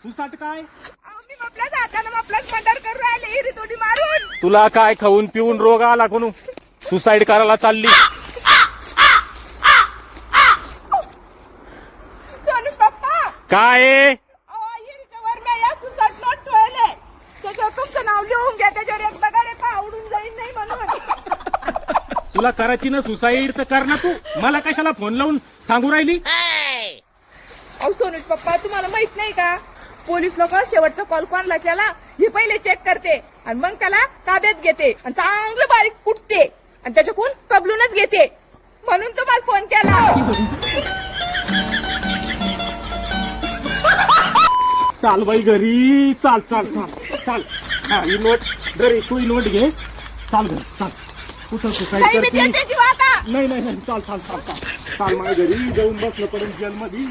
सुसाट काय? मी आपल्याच हाताने आपलाच मर्डर करून राहिले हिरी तोडी मारून. तुला काय खाऊन पिऊन रोग आला कोण सुसाईड करायला चालली? सोनूश पप्पा काय आहे? हिरीच्या वर मी एक सुसाट नोट ठेवले, त्याच्यावर तुमचं नाव लिहून घ्या, त्याच्यावर एक बगाडे आवडून जाईल नाही म्हणून. तुला करायची ना सुसाईड तर कर ना तू. मला कशाला फोन लावून सांगू राहिली? अहो सोनूश पप्पा तुम्हाला माहित नाही का, पोलीस लोक शेवटचा कॉल कोणाला केला हे पहिले चेक करते आणि मग त्याला ताब्यात घेते आणि चांगलं बारीक कुटते आणि त्याच्याकडून कबलूनच घेते, म्हणून तुम्हाला फोन केला. चाल बाई घरी, चाल चाल चाल चाल. हा ही नोट घरी, तू ही नोट घे. चाल घरी चाल. कुठं सुसाईड नाही मी करते? देते जीव आता. नाही नाही नाही, चाल चाल चाल चाल चाल. माझ्या घरी जाऊन बसलं पडेल जेलमध्ये.